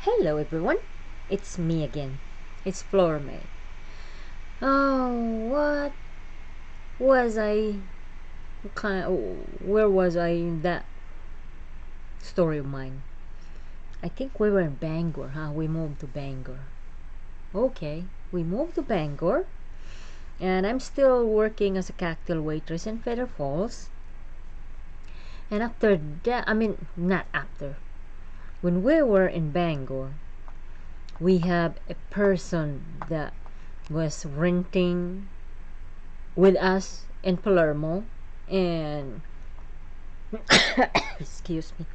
Hello everyone, it's me again. It's Floor May. Oh, what was I? Where was I in that story of mine? I think we were in Bangor, huh? We moved to Bangor. Okay, we moved to Bangor, and I'm still working as a cocktail waitress in Feather Falls. And after that, I mean, not after. When we were in Bangor, we have a person that was renting with us in Palermo, and excuse me,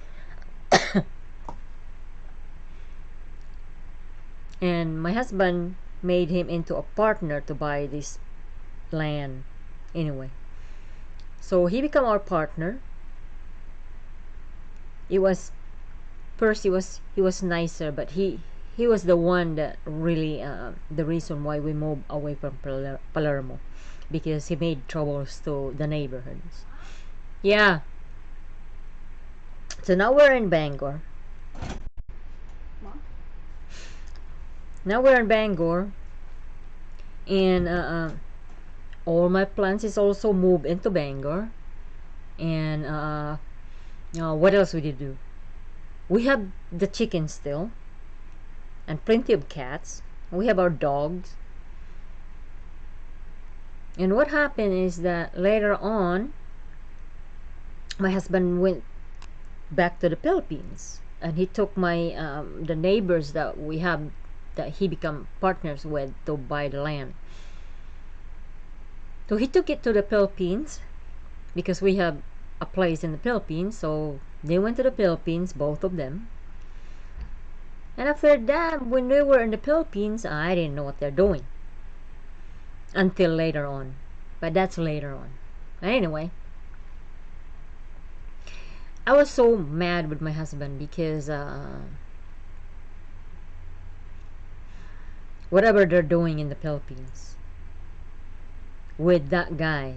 and my husband made him into a partner to buy this land. Anyway, so he became our partner. It was first he was nicer, but he was the one that really the reason why we moved away from Palermo, because he made troubles to the neighborhoods. Yeah, so now we're in Bangor. Now we're in Bangor, and all my plants is also moved into Bangor. And what else we did do? We have the chickens still, and plenty of cats. We have our dogs. And what happened is that later on, my husband went back to the Philippines, and he took my the neighbors that we have that he become partners with to buy the land. So he took it to the Philippines because we have a place in the Philippines. So they went to the Philippines, both of them. And after that, when we were in the Philippines, I didn't know what they're doing until later on. But that's later on. Anyway, I was so mad with my husband because whatever they're doing in the Philippines with that guy,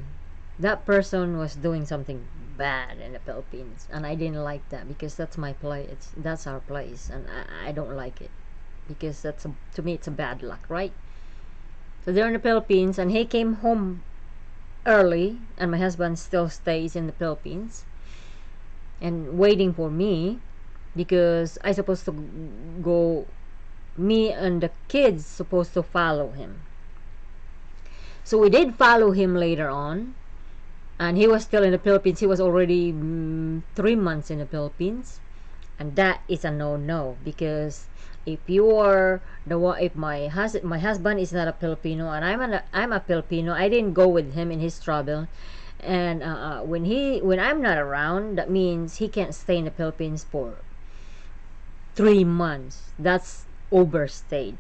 that person was doing something bad in the Philippines, and I didn't like that because that's my place. That's our place, and I don't like it because to me it's a bad luck, right? So they're in the Philippines, and he came home early, and my husband still stays in the Philippines and waiting for me because I supposed to go. Me and the kids supposed to follow him. So we did follow him later on, and he was still in the Philippines. He was already 3 months in the Philippines, and that is a no-no because if you are the one, if my husband is not a Filipino and I'm a Filipino, I didn't go with him in his trouble, and when I'm not around, that means he can't stay in the Philippines for 3 months. That's overstayed.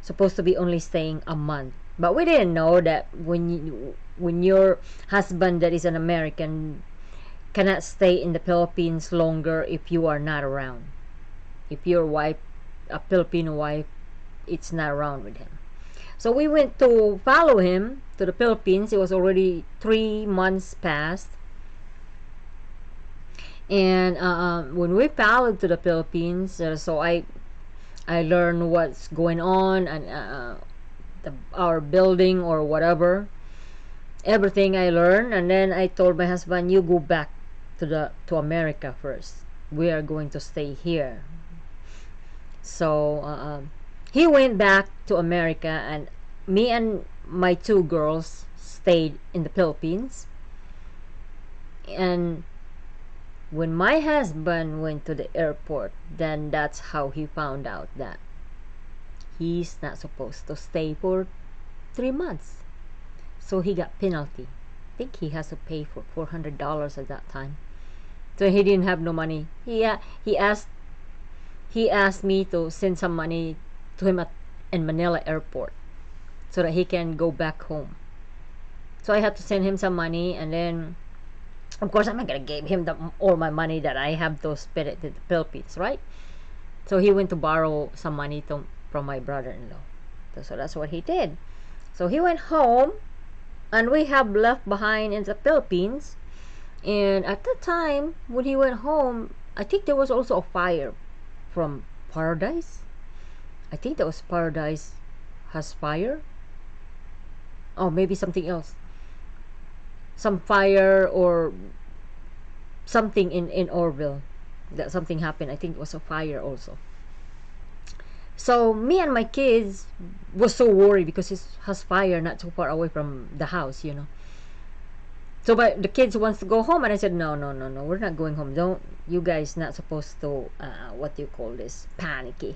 Supposed to be only staying a month. But we didn't know that when your husband that is an American cannot stay in the Philippines longer if you are not around. If your wife, a Filipino wife, it's not around with him. So we went to follow him to the Philippines. It was already 3 months past. And when we followed to the Philippines, so I learned what's going on, and our building or whatever, everything I learned, and then I told my husband, "You go back to America first. We are going to stay here." So he went back to America, and me and my two girls stayed in the Philippines. And when my husband went to the airport, then that's how he found out that he's not supposed to stay for 3 months. So he got penalty. I think he has to pay for $400 at that time. So he didn't have no money. He asked me to send some money to him in Manila airport so that he can go back home. So I had to send him some money, and then of course I'm not gonna give him all my money that I have to spend it in the Philippines, right? So he went to borrow some money from my brother-in-law. So that's what he did. So he went home, and we have left behind in the Philippines. And at the time when he went home, I think there was also a fire from Paradise. I think that was Paradise Has Fire. Oh, maybe something else. Some fire or something in Orville. That something happened. I think it was a fire also. So me and my kids was so worried because it has fire not too far away from the house, you know. So but the kids wants to go home, and I said no, no, no, no, we're not going home. Don't, you guys not supposed to what do you call this, panicky,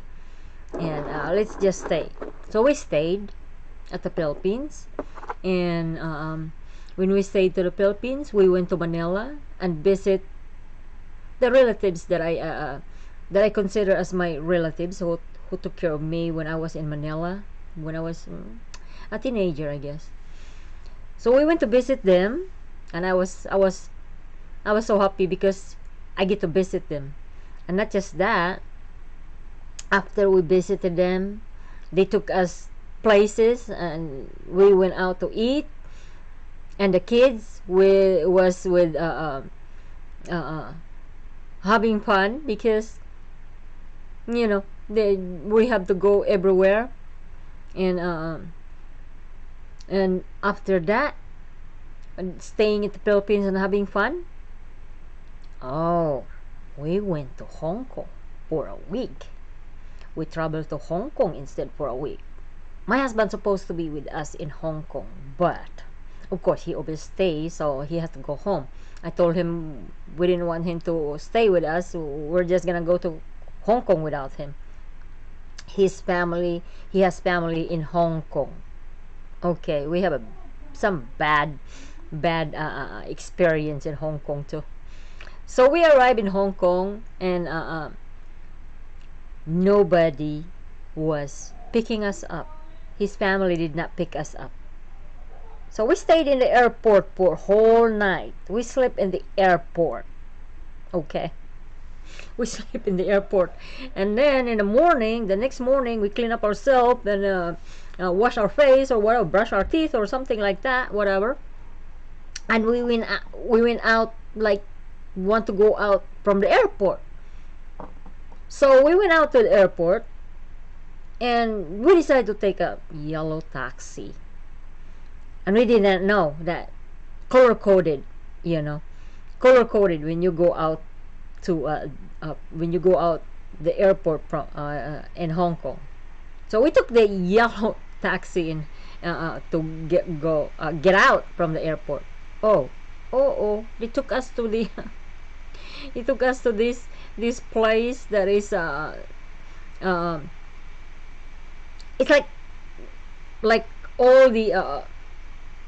and let's just stay. So we stayed at the Philippines, and when we stayed to the Philippines, we went to Manila and visit the relatives that I consider as my relatives who took care of me when I was in Manila, when I was a teenager, I guess. So we went to visit them, and I was so happy because I get to visit them, and not just that. After we visited them, they took us places, and we went out to eat, and the kids was with uh, having fun because we have to go everywhere, and after that, staying in the Philippines and having fun. Oh, we went to Hong Kong for a week. We traveled to Hong Kong instead for a week. My husband's supposed to be with us in Hong Kong, but of course he overstays, so he has to go home. I told him we didn't want him to stay with us, so we're just gonna go to Hong Kong without him. He has family in Hong Kong. Okay, we have some bad experience in Hong Kong too. So we arrived in Hong Kong, and nobody was picking us up. His family did not pick us up. So we stayed in the airport for a whole night. We slept in the airport. Okay. We sleep in the airport. And then in the morning, the next morning, we clean up ourselves and wash our face or whatever, brush our teeth or something like that, whatever. And we went out like want to go out from the airport. So we went out to the airport, and we decided to take a yellow taxi. And we didn't know that color coded, you know, color coded when you go out to when you go out the airport from in Hong Kong. So we took the yellow taxi in to get out from the airport. Oh, they took us to the he took us to this place that is um it's like all the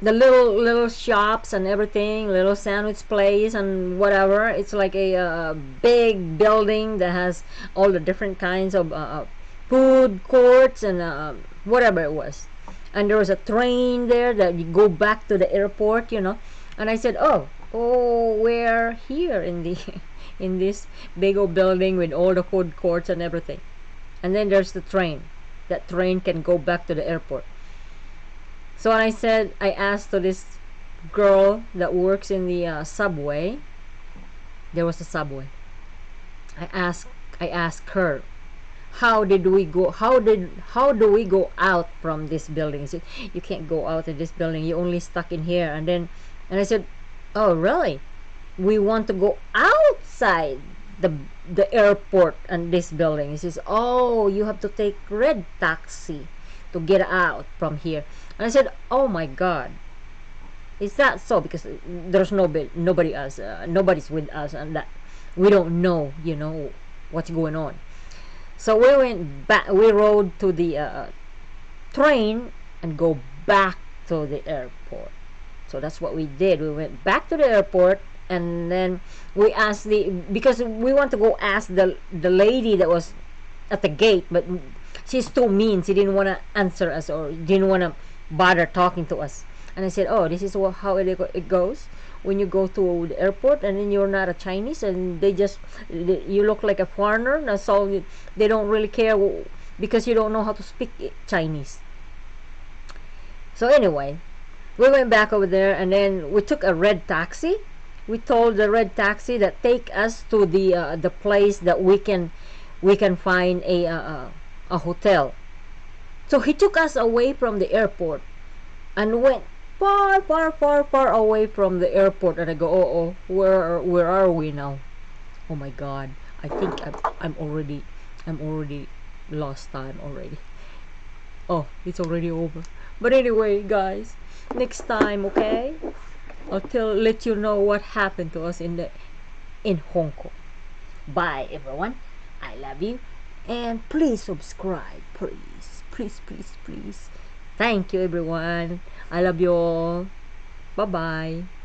little shops and everything, little sandwich place and whatever. It's like a big building that has all the different kinds of food courts and whatever it was. And there was a train there that you go back to the airport, you know. And I said, we're here in the in this big old building with all the food courts and everything. And then there's the train. That train can go back to the airport. So I asked to this girl that works in the subway. There was a subway. I asked her, how did we go? How do we go out from this building? She said, you can't go out of this building. You only stuck in here. And I said, oh really? We want to go outside the airport and this building. He says, oh, you have to take red taxi to get out from here. And I said, oh my God, is that so? Because there's nobody else, nobody's with us, and that we don't know, you know, what's going on. So we went back. We rode to the train and go back to the airport. So that's what we did. We went back to the airport, and then we asked because we want to go ask the lady that was at the gate, but she's too mean. She didn't want to answer us or didn't want to bother talking to us. And I said, oh, this is how it goes when you go to the airport, and then you're not a Chinese, and you look like a foreigner. So they don't really care because you don't know how to speak Chinese. So anyway, we went back over there, and then we took a red taxi. We told the red taxi that take us to the place that we can we can find a hotel. So he took us away from the airport and went far, far, far, far away from the airport. And I go, oh, where are we now? Oh my God! I think I'm already lost time already. Oh, it's already over. But anyway, guys, next time, okay? Let you know what happened to us in Hong Kong. Bye, everyone. I love you, and please subscribe, please, please, please, please. Thank you, everyone. I love you all. Bye bye.